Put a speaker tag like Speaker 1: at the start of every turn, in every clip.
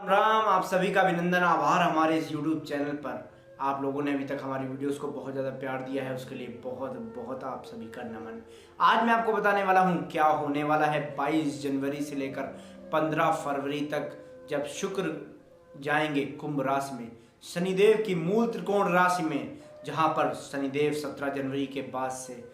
Speaker 1: राम, आप सभी का अभिनंदन, आभार हमारे इस YouTube चैनल पर। आप लोगों ने अभी तक हमारी वीडियोस को बहुत ज़्यादा प्यार दिया है, उसके लिए बहुत बहुत आप सभी का नमन। आज मैं आपको बताने वाला हूँ क्या होने वाला है 22 जनवरी से लेकर 15 फरवरी तक, जब शुक्र जाएंगे कुंभ राशि में, शनिदेव की मूल त्रिकोण राशि में, जहाँ पर शनिदेव 17 जनवरी के बाद से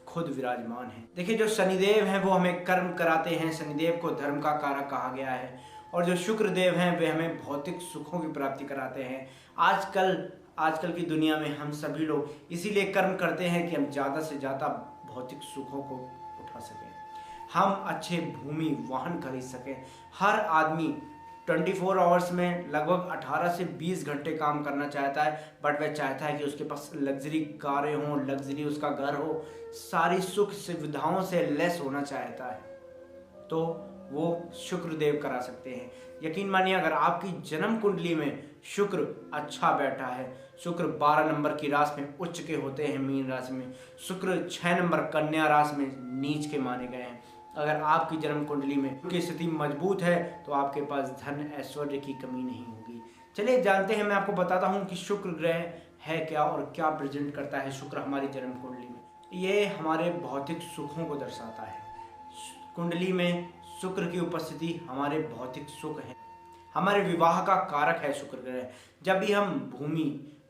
Speaker 1: खुद विराजमान है। देखिए, जो शनिदेव हैं वो हमें कर्म कराते हैं, शनिदेव को धर्म का कारक कहा गया है। और जो शुक्र देव हैं वे हमें भौतिक सुखों की प्राप्ति कराते हैं। आजकल की दुनिया में हम सभी लोग इसीलिए कर्म करते हैं कि हम ज़्यादा से ज़्यादा भौतिक सुखों को उठा सकें, हम अच्छे भूमि वाहन खरीद सकें। हर आदमी 24 आवर्स में लगभग 18 से 20 घंटे काम करना चाहता है, बट वह चाहता है कि उसके पास लग्जरी कारें हों, लग्जरी उसका घर हो, सारी सुख सुविधाओं से लेस होना चाहता है। तो वो शुक्र देव करा सकते हैं। यकीन मानिए, अगर आपकी जन्म कुंडली में शुक्र अच्छा बैठा है, शुक्र 12 नंबर की राशि में उच्च के होते हैं, मीन राशि में, शुक्र 6 नंबर कन्या राशि में नीच के माने गए हैं। अगर आपकी जन्म कुंडली में की स्थिति मजबूत है तो आपके पास धन ऐश्वर्य की कमी नहीं होगी। चलिए जानते हैं, मैं आपको बताता हूँ कि शुक्र ग्रह है क्या और क्या प्रेजेंट करता है शुक्र हमारी जन्म कुंडली में। ये हमारे भौतिक सुखों को दर्शाता है। कुंडली में शुक्र की उपस्थिति हमारे भौतिक सुख है, हमारे विवाह का कारक है शुक्र ग्रह। जब भी हम भूमि,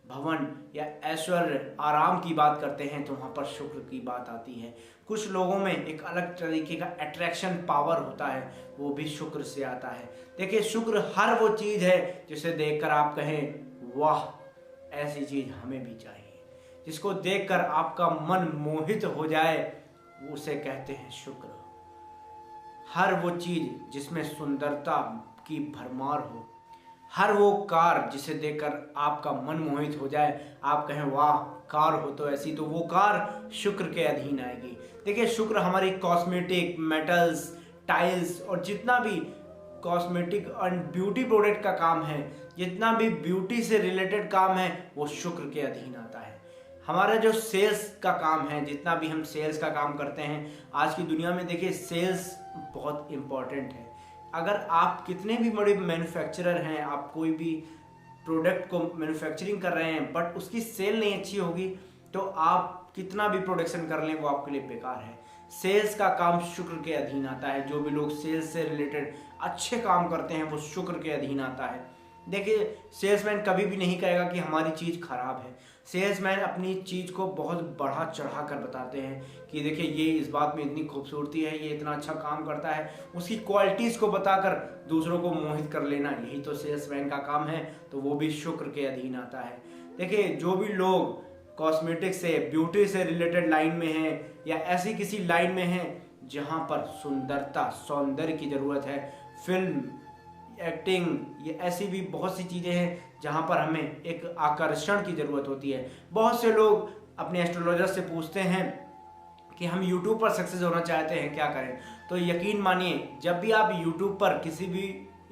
Speaker 1: भवन या ऐश्वर्य, आराम की बात करते हैं तो वहाँ पर शुक्र की बात आती है। कुछ लोगों में एक अलग तरीके का अट्रैक्शन पावर होता है, वो भी शुक्र से आता है। देखिए, शुक्र हर वो चीज़ है जिसे देखकर आप कहें वाह, ऐसी चीज़ हमें भी चाहिए, जिसको देखकर आपका मन मोहित हो जाए, उसे कहते हैं शुक्र। हर वो चीज़ जिसमें सुंदरता की भरमार हो, हर वो कार जिसे देखकर आपका मन मोहित हो जाए, आप कहें वाह कार हो तो ऐसी, तो वो कार शुक्र के अधीन आएगी। देखिए, शुक्र हमारी कॉस्मेटिक, मेटल्स, टाइल्स और जितना भी कॉस्मेटिक एंड ब्यूटी प्रोडक्ट का काम है, जितना भी ब्यूटी से रिलेटेड काम है, वो शुक्र के अधीन आता है। हमारा जो सेल्स का काम है, जितना भी हम सेल्स का काम करते हैं आज की दुनिया में, देखिए सेल्स बहुत इम्पॉर्टेंट है। अगर आप कितने भी बड़े मैन्युफैक्चरर हैं, आप कोई भी प्रोडक्ट को मैन्युफैक्चरिंग कर रहे हैं, बट उसकी सेल नहीं अच्छी होगी तो आप कितना भी प्रोडक्शन कर लें वो आपके लिए बेकार है। सेल्स का काम शुक्र के अधीन आता है। जो भी लोग सेल्स से रिलेटेड अच्छे काम करते हैं वो शुक्र के अधीन आता है। देखिए, सेल्समैन कभी भी नहीं कहेगा कि हमारी चीज़ खराब है। सेल्समैन अपनी चीज़ को बहुत बढ़ा चढ़ा कर बताते हैं कि देखिए ये इस बात में इतनी खूबसूरती है, ये इतना अच्छा काम करता है, उसकी क्वालिटीज़ को बताकर दूसरों को मोहित कर लेना, यही तो सेल्समैन का काम है। तो वो भी शुक्र के अधीन आता है। देखिए, जो भी लोग कॉस्मेटिक से, ब्यूटी से रिलेटेड लाइन में हैं या ऐसी किसी लाइन में हैं जहाँ पर सुंदरता, सौंदर्य की ज़रूरत है, फिल्म, एक्टिंग, ये ऐसी भी बहुत सी चीज़ें हैं जहाँ पर हमें एक आकर्षण की ज़रूरत होती है। बहुत से लोग अपने एस्ट्रोलॉजर से पूछते हैं कि हम YouTube पर सक्सेस होना चाहते हैं, क्या करें? तो यकीन मानिए, जब भी आप YouTube पर किसी भी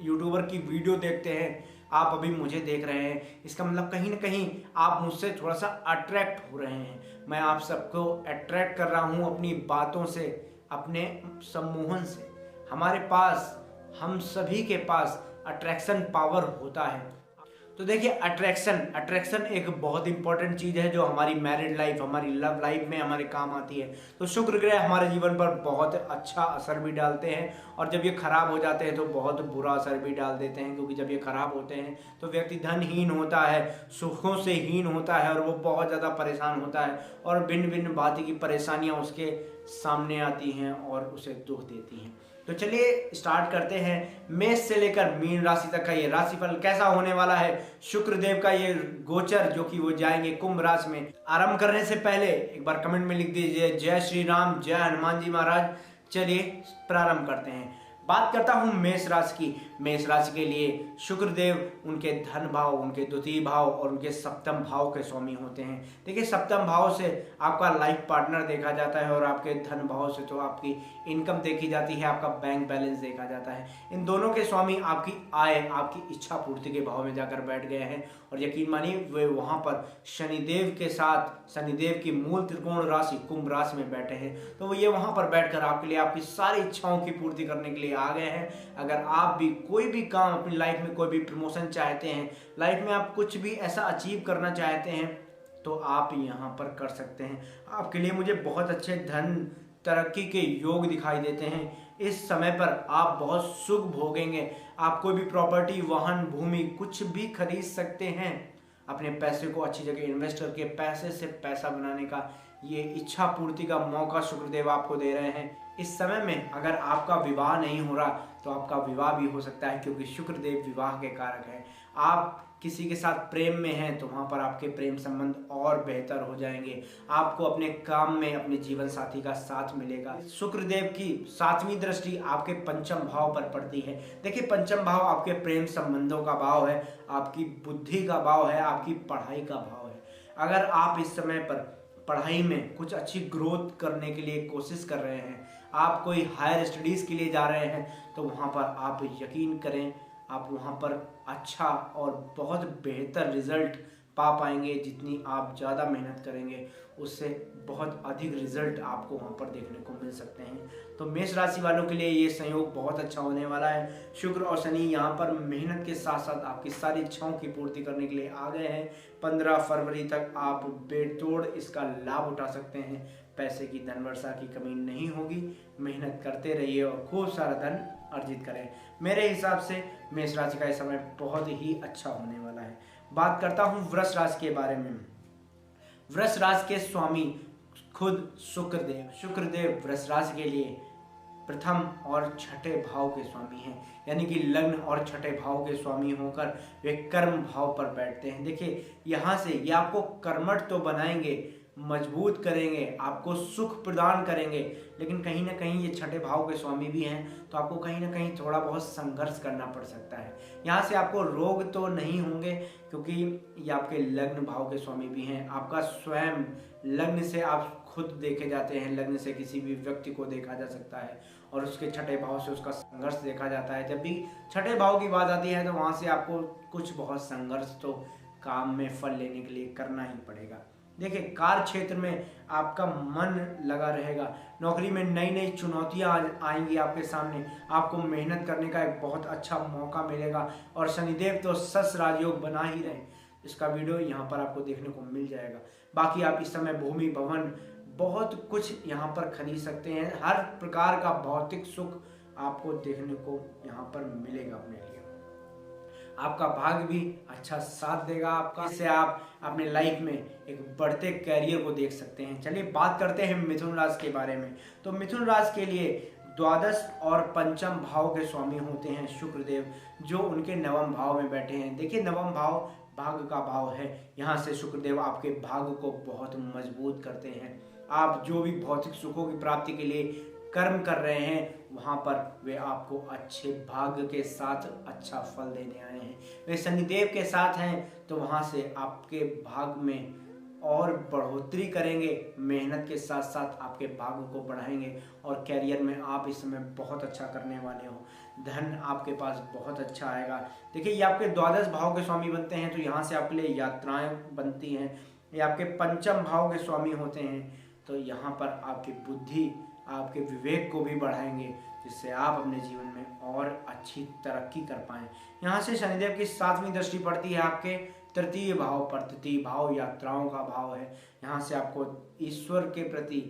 Speaker 1: यूट्यूबर की वीडियो देखते हैं, आप अभी मुझे देख रहे हैं, इसका मतलब कहीं ना कहीं आप मुझसे थोड़ा सा अट्रैक्ट हो रहे हैं। मैं आप सबको अट्रैक्ट कर रहा हूँ अपनी बातों से, अपने सम्मोहन से। हमारे पास, हम सभी के पास अट्रैक्शन पावर होता है। तो देखिए, अट्रैक्शन एक बहुत इंपॉर्टेंट चीज़ है जो हमारी मैरिड लाइफ, हमारी लव लाइफ में हमारे काम आती है। तो शुक्र ग्रह हमारे जीवन पर बहुत अच्छा असर भी डालते हैं, और जब ये खराब हो जाते हैं तो बहुत बुरा असर भी डाल देते हैं, क्योंकि जब ये खराब होते हैं तो व्यक्ति धनहीन होता है, सुखों से हीन होता है, और वो बहुत ज़्यादा परेशान होता है, और भिन्न भिन्न भांति की परेशानियाँ उसके सामने आती हैं और उसे दुख देती हैं। तो चलिए स्टार्ट करते हैं। मेष से लेकर मीन राशि तक का ये राशिफल कैसा होने वाला है, शुक्रदेव का ये गोचर जो कि वो जाएंगे कुंभ राशि में। आरंभ करने से पहले एक बार कमेंट में लिख दीजिए जय श्री राम, जय हनुमान जी महाराज। चलिए प्रारंभ करते हैं। बात करता हूं मेष राशि की। मेष राशि के लिए शुक्रदेव उनके धन भाव, उनके द्वितीय भाव और उनके सप्तम भाव के स्वामी होते हैं। देखिए, सप्तम भाव से आपका लाइफ पार्टनर देखा जाता है, और आपके धन भाव से तो आपकी इनकम देखी जाती है, आपका बैंक बैलेंस देखा जाता है। इन दोनों के स्वामी आपकी आय, आपकी इच्छा पूर्ति के भाव में जाकर बैठ गए हैं, और यकीन मानिए वे वहाँ पर शनिदेव के साथ, शनिदेव की मूल त्रिकोण राशि कुंभ राशि में बैठे हैं। तो ये वहाँ पर बैठकर आपके लिए आपकी सारी इच्छाओं की पूर्ति करने के लिए आ गए हैं। अगर आप भी कोई भी काम अपनी लाइफ में, कोई भी प्रमोशन चाहते हैं, लाइफ में आप कुछ भी ऐसा अचीव करना चाहते हैं, तो आप यहाँ पर कर सकते हैं। आपके लिए मुझे बहुत अच्छे धन तरक्की के योग दिखाई देते हैं। इस समय पर आप बहुत सुख भोगेंगे। आप कोई भी प्रॉपर्टी, वाहन, भूमि कुछ भी खरीद सकते हैं। अपने पैसे को अच्छी जगह इन्वेस्ट करके पैसे से पैसा बनाने का ये इच्छा पूर्ति का मौका शुक्रदेव आपको दे रहे हैं। इस समय में अगर आपका विवाह नहीं हो रहा तो आपका विवाह भी हो सकता है, क्योंकि शुक्रदेव विवाह के कारक हैं। आप किसी के साथ प्रेम में हैं तो वहाँ पर आपके प्रेम संबंध और बेहतर हो जाएंगे। आपको अपने काम में अपने जीवन साथी का साथ मिलेगा। शुक्रदेव की 7वीं दृष्टि आपके पंचम भाव पर पड़ती है। देखिए, पंचम भाव आपके प्रेम संबंधों का भाव है, आपकी बुद्धि का भाव है, आपकी पढ़ाई का भाव है। अगर आप इस समय पर पढ़ाई में कुछ अच्छी ग्रोथ करने के लिए कोशिश कर रहे हैं, आप कोई हायर स्टडीज़ के लिए जा रहे हैं, तो वहाँ पर आप यकीन करें आप वहाँ पर अच्छा और बहुत बेहतर रिजल्ट पा पाएंगे। जितनी आप ज़्यादा मेहनत करेंगे उससे बहुत अधिक रिजल्ट आपको वहाँ पर देखने को मिल सकते हैं। तो मेष राशि वालों के लिए ये संयोग बहुत अच्छा होने वाला है। शुक्र और शनि यहाँ पर मेहनत के साथ साथ आपकी सारी इच्छाओं की पूर्ति करने के लिए आ गए हैं। 15 फरवरी तक आप बेतोड़ इसका लाभ उठा सकते हैं। पैसे की धन वर्षा की कमी नहीं होगी। मेहनत करते रहिए और खूब सारा धन अर्जित करें। मेरे हिसाब से मेष राशि का यह समय बहुत ही अच्छा होने वाला है। बात करता हूँ वृष राशि के बारे में। वृष राशि के स्वामी खुद शुक्रदेव वृष राशि के लिए प्रथम और छठे भाव के स्वामी हैं, यानी कि लग्न और छठे भाव के स्वामी होकर वे कर्म भाव पर बैठते हैं। देखिए, यहाँ से ये आपको कर्मठ तो बनाएंगे, मजबूत करेंगे, आपको सुख प्रदान करेंगे, लेकिन कहीं ना कहीं ये छठे भाव के स्वामी भी हैं, तो आपको कहीं ना कहीं थोड़ा बहुत संघर्ष करना पड़ सकता है। यहाँ से आपको रोग तो नहीं होंगे, क्योंकि ये आपके लग्न भाव के स्वामी भी हैं। आपका स्वयं लग्न से आप खुद देखे जाते हैं, लग्न से किसी भी व्यक्ति को देखा जा सकता है, और उसके छठे भाव से उसका संघर्ष देखा जाता है। जब भी छठे भाव की बात आती है तो वहाँ से आपको कुछ बहुत संघर्ष तो काम में फल लेने के लिए करना ही पड़ेगा। देखिए, कार्य क्षेत्र में आपका मन लगा रहेगा। नौकरी में नई नई चुनौतियां आएंगी आपके सामने। आपको मेहनत करने का एक बहुत अच्छा मौका मिलेगा। और शनिदेव तो सस राजयोग बना ही रहे, इसका वीडियो यहाँ पर आपको देखने को मिल जाएगा। बाकी आप इस समय भूमि, भवन, बहुत कुछ यहाँ पर खरीद सकते हैं। हर प्रकार का भौतिक सुख आपको देखने को यहाँ पर मिलेगा अपने लिए। आपका भाग्य भी अच्छा साथ देगा आपका, इससे आप अपने लाइफ में एक बढ़ते कैरियर को देख सकते हैं। चलिए बात करते हैं मिथुन राशि के बारे में। तो मिथुन राशि के लिए द्वादश और पंचम भाव के स्वामी होते हैं शुक्रदेव, जो उनके नवम भाव में बैठे हैं। देखिए, नवम भाव भाग्य का भाव है। यहाँ से शुक्रदेव आपके भाग्य को बहुत मजबूत करते हैं। आप जो भी भौतिक सुखों की प्राप्ति के लिए कर्म कर रहे हैं, वहाँ पर वे आपको अच्छे भाग्य के साथ अच्छा फल देने आए हैं। वे शनिदेव के साथ हैं, तो वहाँ से आपके भाग्य में और बढ़ोतरी करेंगे। मेहनत के साथ साथ आपके भाग्य को बढ़ाएंगे और कैरियर में आप इस समय बहुत अच्छा करने वाले हो। धन आपके पास बहुत अच्छा आएगा। देखिए, ये आपके द्वादश भाव के स्वामी बनते हैं, तो यहाँ से आपके लिए यात्राएं बनती हैं। ये आपके पंचम भाव के स्वामी होते हैं, तो यहाँ पर आपकी बुद्धि, आपके विवेक को भी बढ़ाएंगे, जिससे आप अपने जीवन में और अच्छी तरक्की कर पाएं। यहाँ से शनिदेव की 7वीं दृष्टि पड़ती है आपके तृतीय भाव पर। तृतीय भाव यात्राओं का भाव है। यहाँ से आपको ईश्वर के प्रति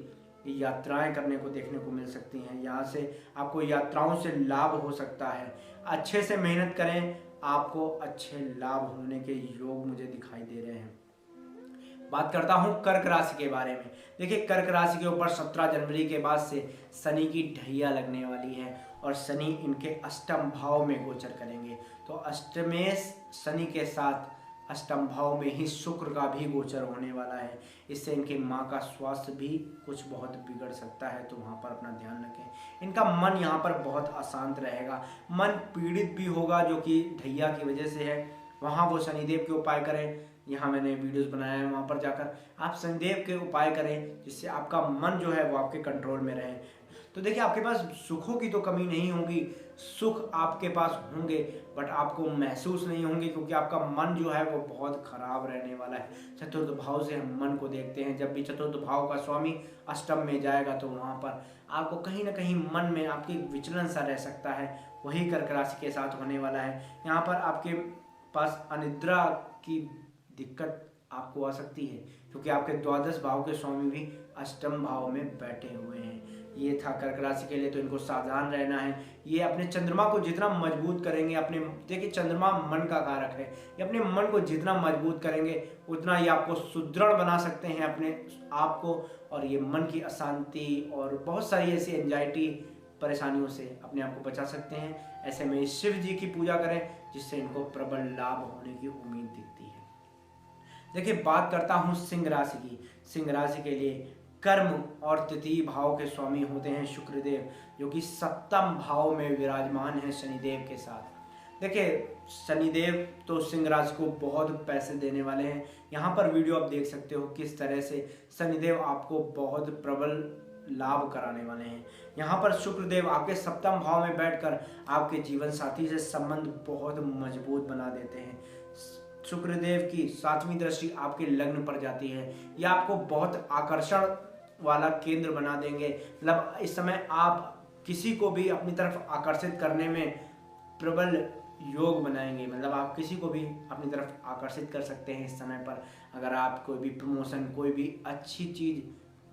Speaker 1: यात्राएं करने को देखने को मिल सकती हैं। यहाँ से आपको यात्राओं से लाभ हो सकता है। अच्छे से मेहनत करें, आपको अच्छे लाभ होने के योग मुझे दिखाई दे रहे हैं। बात करता हूं कर्क राशि के बारे में। देखिए, कर्क राशि के ऊपर 17 जनवरी के बाद से शनि की ढैया लगने वाली है और शनि इनके अष्टम भाव में गोचर करेंगे। तो अष्टमेश शनि के साथ अष्टम भाव में ही शुक्र का भी गोचर होने वाला है। इससे इनके माँ का स्वास्थ्य भी कुछ बहुत बिगड़ सकता है, तो वहाँ पर अपना ध्यान रखें। इनका मन यहाँ पर बहुत अशांत रहेगा, मन पीड़ित भी होगा, जो कि ढैया की वजह से है। वहाँ वो शनिदेव के उपाय करें। यहाँ मैंने वीडियोस बनाया है, वहाँ पर जाकर आप शनिदेव के उपाय करें, जिससे आपका मन जो है वो आपके कंट्रोल में रहे। तो देखिए आपके पास सुखों की तो कमी नहीं होगी, सुख आपके पास होंगे, बट आपको महसूस नहीं होंगे क्योंकि आपका मन जो है वो बहुत खराब रहने वाला है। चतुर्थ भाव से हम मन को देखते हैं, जब भी चतुर्थ भाव का स्वामी अष्टम में जाएगा तो वहाँ पर आपको कहीं ना कहीं मन में आपकी विचलन सा रह सकता है। वही कर्क राशि के साथ होने वाला है। यहाँ पर आपके पास अनिद्रा की दिक्कत आपको आ सकती है क्योंकि आपके द्वादश भाव के स्वामी भी अष्टम भाव में बैठे हुए हैं। ये था कर्क राशि के लिए, तो इनको सावधान रहना है। ये अपने चंद्रमा को जितना मजबूत करेंगे, अपने देखिए चंद्रमा मन का कारक है, ये अपने मन को जितना मजबूत करेंगे उतना ये आपको सुदृढ़ बना सकते हैं अपने आप को, और ये मन की अशांति और बहुत सारी ऐसी एंजाइटी परेशानियों से अपने आप को बचा सकते हैं। ऐसे में शिव जी की पूजा करें जिससे इनको प्रबल लाभ होने की उम्मीद दिखती है। देखिए बात करता हूँ सिंह राशि की। सिंह राशि के लिए कर्म और तृतीय भाव के स्वामी होते हैं शुक्रदेव, जो कि सप्तम भाव में विराजमान है शनिदेव के साथ। देखिए शनिदेव तो सिंह राशि को बहुत पैसे देने वाले हैं। यहाँ पर वीडियो आप देख सकते हो किस तरह से शनिदेव आपको बहुत प्रबल लाभ कराने वाले हैं। यहाँ पर शुक्रदेव आपके सप्तम भाव में बैठकर आपके जीवन साथी से संबंध बहुत मजबूत बना देते हैं। शुक्रदेव की 7वीं दृष्टि आपके लग्न पर जाती है, यह आपको बहुत आकर्षण वाला केंद्र बना देंगे। मतलब इस समय आप किसी को भी अपनी तरफ आकर्षित करने में प्रबल योग बनाएंगे, मतलब आप किसी को भी अपनी तरफ आकर्षित कर सकते हैं इस समय पर। अगर आप कोई भी प्रमोशन, कोई भी अच्छी चीज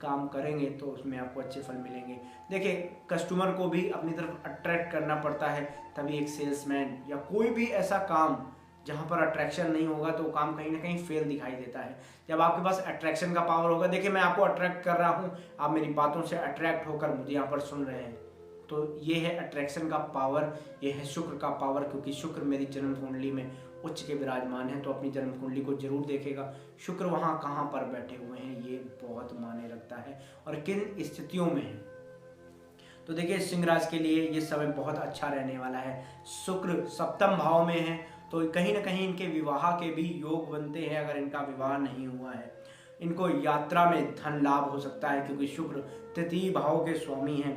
Speaker 1: काम करेंगे तो उसमें आपको अच्छे फल मिलेंगे। देखिए कस्टमर को भी अपनी तरफ अट्रैक्ट करना पड़ता है, तभी एक सेल्समैन या कोई भी ऐसा काम जहाँ पर अट्रैक्शन नहीं होगा तो काम कहीं ना कहीं फेल दिखाई देता है। जब आपके पास अट्रैक्शन का पावर होगा, देखिए मैं आपको अट्रैक्ट कर रहा हूँ, आप मेरी बातों से अट्रैक्ट होकर मुझे यहाँ पर सुन रहे हैं, तो ये है अट्रैक्शन का पावर, ये है शुक्र का पावर, क्योंकि शुक्र मेरी जन्म कुंडली में उच्च के विराजमान है। तो अपनी जन्म कुंडली को जरूर देखेगा शुक्र वहाँ कहाँ पर बैठे हुए हैं, ये बहुत मायने रखता है और किन स्थितियों में है। तो देखिए सिंह राशि के लिए ये समय बहुत अच्छा रहने वाला है। शुक्र सप्तम भाव में है तो कहीं ना कहीं इनके विवाह के भी योग बनते हैं। अगर इनका विवाह नहीं हुआ है, इनको यात्रा में धन लाभ हो सकता है क्योंकि शुक्र तृतीय भाव के स्वामी हैं।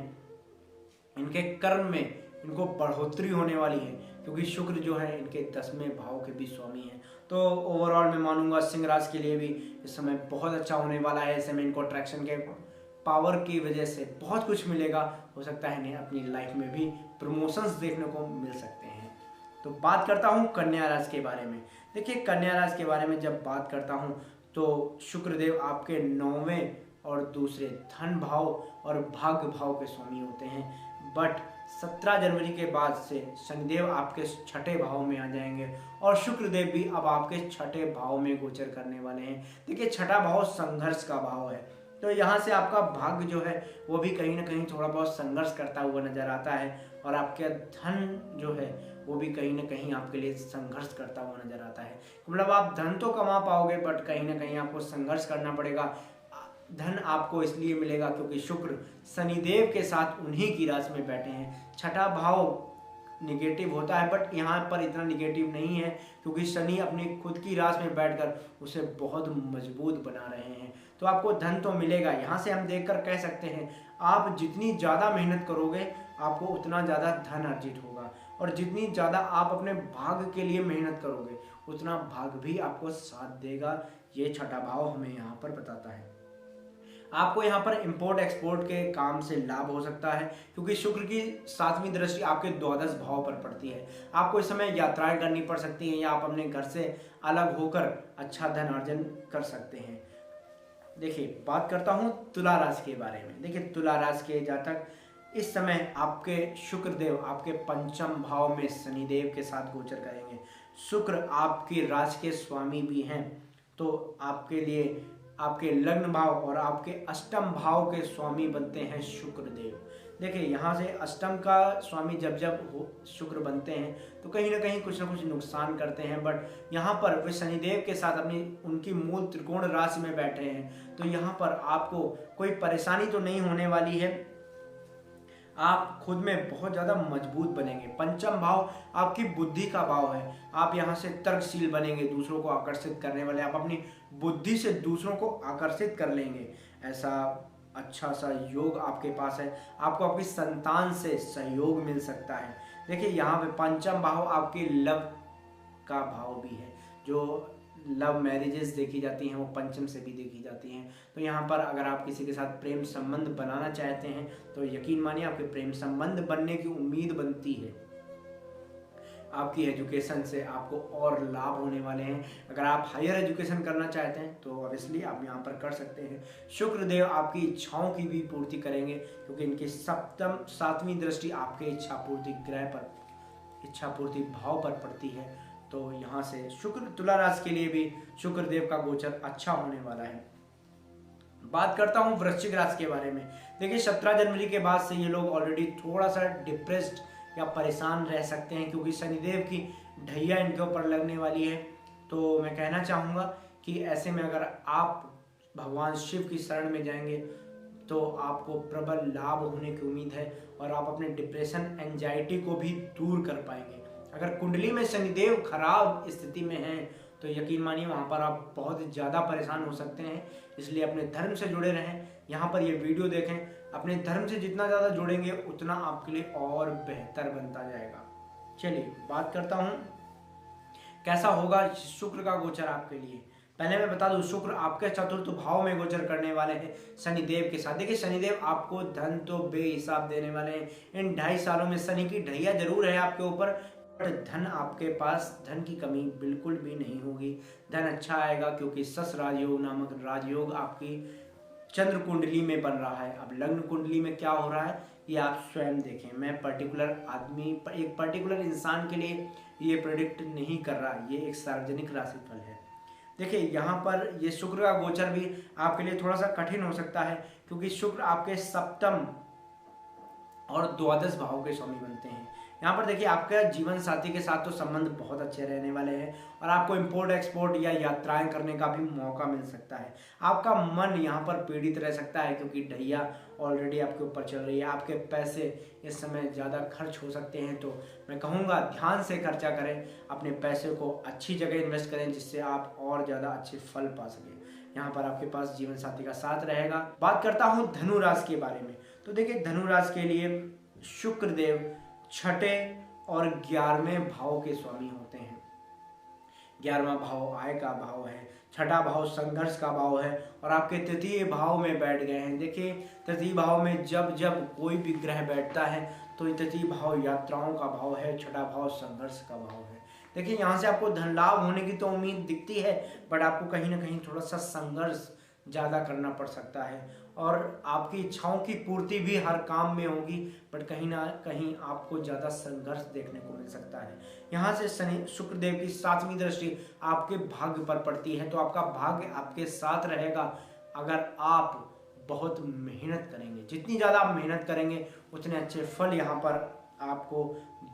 Speaker 1: इनके कर्म में इनको बढ़ोतरी होने वाली है क्योंकि शुक्र जो है इनके 10वें भाव के भी स्वामी हैं। तो ओवरऑल मैं मानूंगा सिंह राशि के लिए भी इस समय बहुत अच्छा होने वाला है। ऐसे में इनको अट्रैक्शन के पावर की वजह से बहुत कुछ मिलेगा। हो सकता है इन्हें अपनी लाइफ में भी प्रमोशंस देखने को मिल सकते हैं। तो बात करता हूँ कन्या राशि के बारे में। देखिए कन्या राशि के बारे में जब बात करता हूँ तो शुक्रदेव आपके 9वें और दूसरे धन भाव और भाग्य भाव के स्वामी होते हैं। बट 17 जनवरी के बाद से शनिदेव आपके 6ठे भाव में आ जाएंगे और शुक्रदेव भी अब आपके 6ठे भाव में गोचर करने वाले हैं। देखिए 6ठा भाव संघर्ष का भाव है, तो यहाँ से आपका भाग्य जो है वो भी कहीं ना कहीं थोड़ा बहुत संघर्ष करता हुआ नजर आता है और आपका धन जो है वो भी कहीं ना कहीं आपके लिए संघर्ष करता हुआ नजर आता है। मतलब आप धन तो कमा पाओगे बट कहीं ना कहीं आपको संघर्ष करना पड़ेगा। धन आपको इसलिए मिलेगा क्योंकि शुक्र शनिदेव के साथ उन्हीं की राशि में बैठे हैं। 6ठा भाव निगेटिव होता है बट यहाँ पर इतना निगेटिव नहीं है क्योंकि शनि अपनी खुद की राशि में बैठकर उसे बहुत मजबूत बना रहे हैं। तो आपको धन तो मिलेगा। यहाँ से हम देखकर कह सकते हैं आप जितनी ज़्यादा मेहनत करोगे आपको उतना ज़्यादा धन अर्जित होगा, और जितनी ज़्यादा आप अपने भाग्य के लिए मेहनत करोगे उतना भाग्य भी आपको साथ देगा। ये 6ठा भाव हमें यहाँ पर बताता है। आपको यहाँ पर इंपोर्ट एक्सपोर्ट के काम से लाभ हो सकता है क्योंकि शुक्र की 7वीं दृष्टि आपके द्वादश भाव पर पड़ती है। आपको इस समय यात्राएं करनी पड़ सकती हैं या आप अपने घर से अलग होकर अच्छा धन अर्जन कर सकते हैं। देखिए बात करता हूँ तुला राशि के बारे में। देखिए तुला राशि के जातक इस समय आपके शुक्रदेव आपके 5म भाव में शनिदेव के साथ गोचर करेंगे। शुक्र आपकी राशि के स्वामी भी हैं, तो आपके लिए आपके लग्न भाव और आपके अष्टम भाव के स्वामी बनते हैं शुक्रदेव। देखिए यहाँ से अष्टम का स्वामी जब शुक्र बनते हैं तो कहीं ना कहीं कुछ ना कुछ नुकसान करते हैं, बट यहाँ पर वे शनिदेव के साथ अपनी उनकी मूल त्रिकोण राशि में बैठे हैं तो यहाँ पर आपको कोई परेशानी तो नहीं होने वाली है। आप खुद में बहुत ज़्यादा मजबूत बनेंगे। 5म भाव आपकी बुद्धि का भाव है। आप यहाँ से तर्कशील बनेंगे, दूसरों को आकर्षित करने वाले, आप अपनी बुद्धि से दूसरों को आकर्षित कर लेंगे। ऐसा अच्छा सा योग आपके पास है। आपको आपकी संतान से सहयोग मिल सकता है। देखिए यहाँ पे पंचम भाव आपके लव का भाव भी है। जो लव मैरिजेस देखी जाती हैं वो पंचम से भी देखी जाती हैं। तो यहाँ पर अगर आप किसी के साथ प्रेम संबंध बनाना चाहते हैं तो यकीन मानिए आपके प्रेम संबंध बनने की उम्मीद बनती है। आपकी एजुकेशन से आपको और लाभ होने वाले हैं। अगर आप हायर एजुकेशन करना चाहते हैं तो ऑब्वियसली आप यहाँ पर कर सकते हैं। शुक्र देव आपकी इच्छाओं की भी पूर्ति करेंगे, क्योंकि इनकी सातवीं दृष्टि आपके इच्छा पूर्ति ग्रह पर, इच्छा पूर्ति भाव पर पड़ती है। तो यहाँ से शुक्र, तुला राशि के लिए भी शुक्र देव का गोचर अच्छा होने वाला है। बात करता हूँ वृश्चिक राशि के बारे में। देखिए 17 जनवरी के बाद से ये लोग ऑलरेडी थोड़ा सा डिप्रेस्ड या परेशान रह सकते हैं, क्योंकि शनिदेव की ढैया इनके ऊपर लगने वाली है। तो मैं कहना चाहूँगा कि ऐसे में अगर आप भगवान शिव की शरण में जाएंगे तो आपको प्रबल लाभ होने की उम्मीद है और आप अपने डिप्रेशन, एंजाइटी को भी दूर कर पाएंगे। अगर कुंडली में शनिदेव खराब स्थिति में है तो यकीन मानिए वहाँ पर आप बहुत ज़्यादा परेशान हो सकते हैं। इसलिए अपने धर्म से जुड़े रहें। यहाँ पर ये वीडियो देखें, अपने धर्म से जितना ज़्यादा जुड़ेंगे उतना आपके लिए और बेहतर बनता जाएगा। चलिए बात करता हूँ कैसा होगा शुक्र का गोचर आपके लिए। पहले मैं बता दूं, शुक्र आपके चतुर्थ भाव में गोचर करने वाले हैं शनिदेव के साथ। देखिए शनिदेव आपको धन तो बेहिसाब देने वाले हैं। इन 2.5 सालों में शनि की ढैया जरूर है आपके ऊपर, बट धन आपके पास, धन की कमी बिल्कुल भी नहीं होगी। धन अच्छा आएगा, क्योंकि सस राजयोग नामक राजयोग आपकी चंद्र कुंडली में बन रहा है। अब लग्न कुंडली में क्या हो रहा है ये आप स्वयं देखें। मैं पर्टिकुलर आदमी, एक पर्टिकुलर इंसान के लिए ये प्रेडिक्ट नहीं कर रहा, ये एक सार्वजनिक राशिफल है। देखिए यहाँ पर ये शुक्र का गोचर भी आपके लिए थोड़ा सा कठिन हो सकता है, क्योंकि शुक्र आपके सप्तम और द्वादश भाव के स्वामी बनते हैं। यहाँ पर देखिए आपका जीवन साथी के साथ तो संबंध बहुत अच्छे रहने वाले हैं और आपको इंपोर्ट एक्सपोर्ट या यात्राएं करने का भी मौका मिल सकता है। आपका मन यहाँ पर पीड़ित रह सकता है, क्योंकि ढैया ऑलरेडी आपके ऊपर चल रही है। आपके पैसे इस समय ज़्यादा खर्च हो सकते हैं, तो मैं कहूँगा ध्यान से खर्चा करें, अपने पैसे को अच्छी जगह इन्वेस्ट करें जिससे आप और ज़्यादा अच्छे फल पा सकें। यहाँ पर आपके पास जीवन साथी का साथ रहेगा। बात करता हूँ धनु राशि के बारे में। तो देखिए धनु राशि के लिए शुक्र देव छठे और 11वें भाव के स्वामी होते हैं। 11वां भाव आय का भाव है, छठा भाव संघर्ष का भाव है और आपके तृतीय भाव में बैठ गए हैं। देखिए तृतीय भाव में जब जब कोई भी ग्रह बैठता है तो तृतीय भाव यात्राओं का भाव है, छठा भाव संघर्ष का भाव है। देखिए यहाँ से आपको धन लाभ होने की तो उम्मीद दिखती है, बट आपको कहीं ना कहीं थोड़ा सा संघर्ष ज़्यादा करना पड़ सकता है और आपकी इच्छाओं की पूर्ति भी हर काम में होगी, बट कहीं ना कहीं आपको ज़्यादा संघर्ष देखने को मिल सकता है। यहाँ से शनि शुक्र देव की 7वीं दृष्टि आपके भाग्य पर पड़ती है, तो आपका भाग्य आपके साथ रहेगा अगर आप बहुत मेहनत करेंगे। जितनी ज़्यादा आप मेहनत करेंगे उतने अच्छे फल यहाँ पर आपको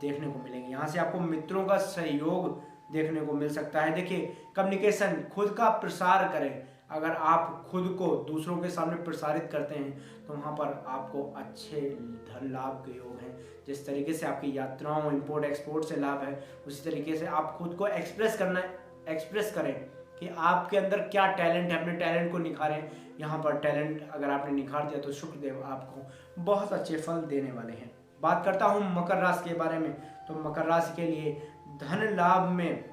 Speaker 1: देखने को मिलेंगे। यहाँ से आपको मित्रों का सहयोग देखने को मिल सकता है। देखिए कम्युनिकेशन, खुद का प्रसार करें। अगर आप खुद को दूसरों के सामने प्रसारित करते हैं तो वहाँ पर आपको अच्छे धन लाभ के योग हैं। जिस तरीके से आपकी यात्राओं, इंपोर्ट एक्सपोर्ट से लाभ है, उसी तरीके से आप खुद को एक्सप्रेस करें कि आपके अंदर क्या टैलेंट है, अपने टैलेंट को निखारें। यहाँ पर टैलेंट अगर आपने निखार दिया तो शुक्रदेव आपको बहुत अच्छे फल देने वाले हैं। बात करता हूँ मकर राशि के बारे में। तो मकर राशि के लिए धन लाभ में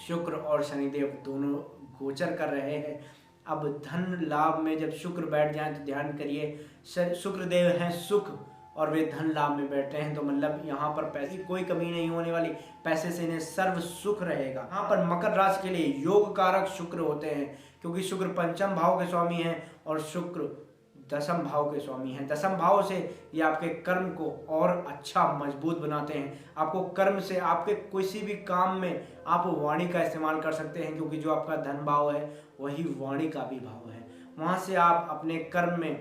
Speaker 1: शुक्र और शनिदेव दोनों गोचर कर रहे हैं। अब धन लाभ में जब शुक्र बैठ जाए तो ध्यान करिए शुक्रदेव हैं सुख और वे धन लाभ में बैठे हैं, तो मतलब यहाँ पर पैसे की कोई कमी नहीं होने वाली, पैसे से इन्हें सर्व सुख रहेगा। यहाँ पर मकर राशि के लिए योग कारक शुक्र होते हैं, क्योंकि शुक्र पंचम भाव के स्वामी हैं और शुक्र दसम भाव के स्वामी हैं। दसम भाव से ये आपके कर्म को और अच्छा मजबूत बनाते हैं। आपको कर्म से आपके किसी भी काम में आप वाणी का इस्तेमाल कर सकते हैं, क्योंकि जो आपका धन भाव है वही वाणी का भी भाव है। वहाँ से आप अपने कर्म में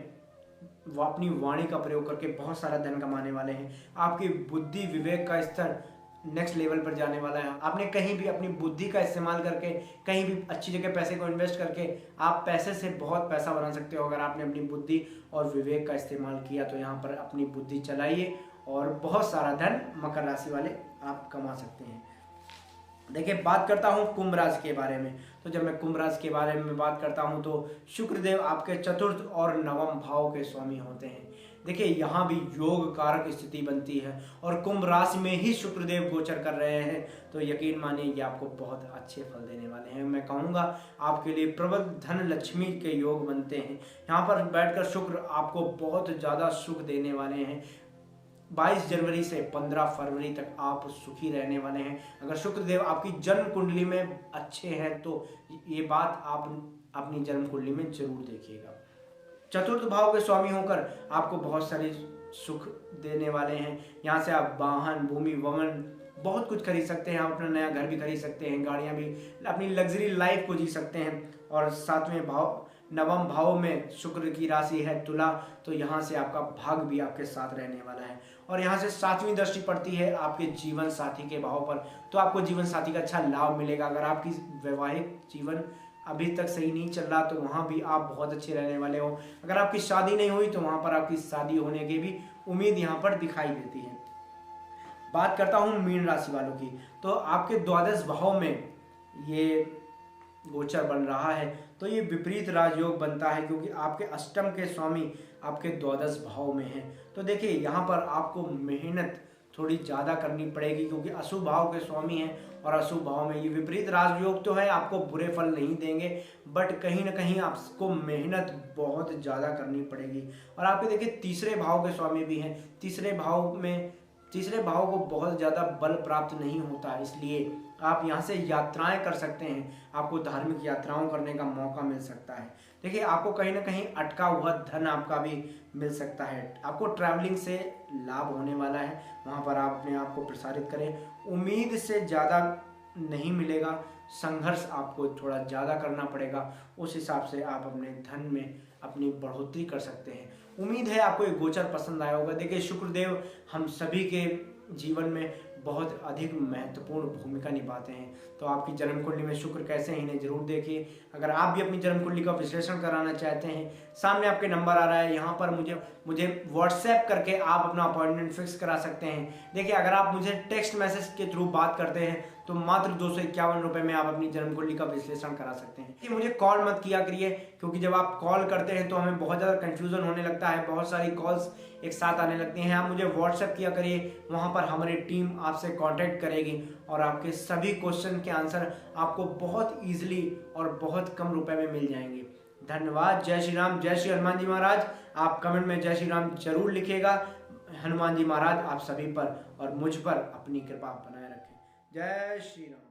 Speaker 1: अपनी वाणी का प्रयोग करके बहुत सारा धन कमाने वाले हैं। आपकी बुद्धि विवेक का स्तर नेक्स्ट लेवल पर जाने वाला है। आपने कहीं भी अपनी बुद्धि का इस्तेमाल करके कहीं भी अच्छी जगह पैसे को इन्वेस्ट करके आप पैसे से बहुत पैसा बना सकते हो। अगर आपने अपनी बुद्धि और विवेक का इस्तेमाल किया तो यहाँ पर अपनी बुद्धि चलाइए और बहुत सारा धन मकर राशि वाले आप कमा सकते हैं। देखिए, बात करता हूँ कुंभ राशि के बारे में। तो जब मैं कुंभ राशि के बारे में बात करता हूँ तो शुक्रदेव आपके चतुर्थ और नवम भाव के स्वामी होते हैं। देखिए, यहाँ भी योग कारक स्थिति बनती है और कुंभ राशि में ही शुक्रदेव गोचर कर रहे हैं, तो यकीन मानिए ये आपको बहुत अच्छे फल देने वाले हैं। मैं कहूँगा आपके लिए प्रबल धन लक्ष्मी के योग बनते हैं। यहाँ पर बैठकर शुक्र आपको बहुत ज़्यादा सुख देने वाले हैं। 22 जनवरी से 15 फरवरी तक आप सुखी रहने वाले हैं। अगर शुक्रदेव आपकी जन्म कुंडली में अच्छे हैं तो ये बात आप अपनी जन्म कुंडली में जरूर देखिएगा। चतुर्थ भाव के स्वामी होकर आपको बहुत सारे सुख देने वाले हैं। यहाँ से आप वाहन, भूमि, वमन बहुत कुछ खरीद सकते हैं। आप अपना नया घर भी खरीद सकते हैं, गाड़ियाँ भी, अपनी लग्जरी लाइफ को जी सकते हैं। और सातवें भाव, नवम भाव में शुक्र की राशि है तुला, तो यहाँ से आपका भाग भी आपके साथ रहने वाला है। और यहाँ से 7वीं दृष्टि पड़ती है आपके जीवन साथी के भाव पर, तो आपको जीवन साथी का अच्छा लाभ मिलेगा। अगर आपकी वैवाहिक जीवन अभी तक सही नहीं चल रहा तो वहाँ भी आप बहुत अच्छे रहने वाले हो। अगर आपकी शादी नहीं हुई तो वहाँ पर आपकी शादी होने की भी उम्मीद यहाँ पर दिखाई देती है। बात करता हूँ मीन राशि वालों की, तो आपके द्वादश भाव में ये गोचर बन रहा है, तो ये विपरीत राजयोग बनता है क्योंकि आपके अष्टम के स्वामी आपके द्वादश भाव में हैं। तो देखिए, यहाँ पर आपको मेहनत थोड़ी ज़्यादा करनी पड़ेगी क्योंकि अशुभ भाव के स्वामी हैं और अशुभ भाव में ये विपरीत राजयोग तो है, आपको बुरे फल नहीं देंगे, बट कहीं ना कहीं आपको मेहनत बहुत ज़्यादा करनी पड़ेगी। और आपके देखिए तीसरे भाव के स्वामी भी हैं। तीसरे भाव को बहुत ज़्यादा बल प्राप्त नहीं होता, इसलिए आप यहाँ से यात्राएं कर सकते हैं। आपको धार्मिक यात्राओं करने का मौका मिल सकता है। देखिए, आपको कहीं ना कहीं अटका हुआ धन आपका भी मिल सकता है। आपको ट्रैवलिंग से लाभ होने वाला है, वहाँ पर आप अपने आप को प्रसारित करें। उम्मीद से ज़्यादा नहीं मिलेगा, संघर्ष आपको थोड़ा ज़्यादा करना पड़ेगा, उस हिसाब से आप अपने धन में अपनी बढ़ोतरी कर सकते हैं। उम्मीद है आपको ये गोचर पसंद आया होगा। देखिए, शुक्रदेव हम सभी के जीवन में बहुत अधिक महत्वपूर्ण भूमिका निभाते हैं, तो आपकी जन्म कुंडली में शुक्र कैसे हैं इन्हें जरूर देखिए। अगर आप भी अपनी जन्म कुंडली का विश्लेषण कराना चाहते हैं, सामने आपके नंबर आ रहा है, यहाँ पर मुझे व्हाट्सएप करके आप अपना अपॉइंटमेंट फिक्स करा सकते हैं। देखिए, अगर आप मुझे टेक्स्ट मैसेज के थ्रू बात करते हैं तो मात्र 251 रुपये में आप अपनी जन्म कुंडली का विश्लेषण करा सकते हैं। कि मुझे कॉल मत किया करिए क्योंकि जब आप कॉल करते हैं तो हमें बहुत ज़्यादा कंफ्यूजन होने लगता है, बहुत सारी कॉल्स एक साथ आने लगती हैं। आप मुझे व्हाट्सएप किया करिए, वहाँ पर हमारी टीम आपसे कांटेक्ट करेगी और आपके सभी क्वेश्चन के आंसर आपको बहुत ईजिली और बहुत कम रुपए में मिल जाएंगे। धन्यवाद। जय श्री राम, जय श्री हनुमान जी महाराज। आप कमेंट में जय श्री राम जरूर लिखिएगा। हनुमान जी महाराज आप सभी पर और मुझ पर अपनी कृपा बनाए रखें। जय श्री राम।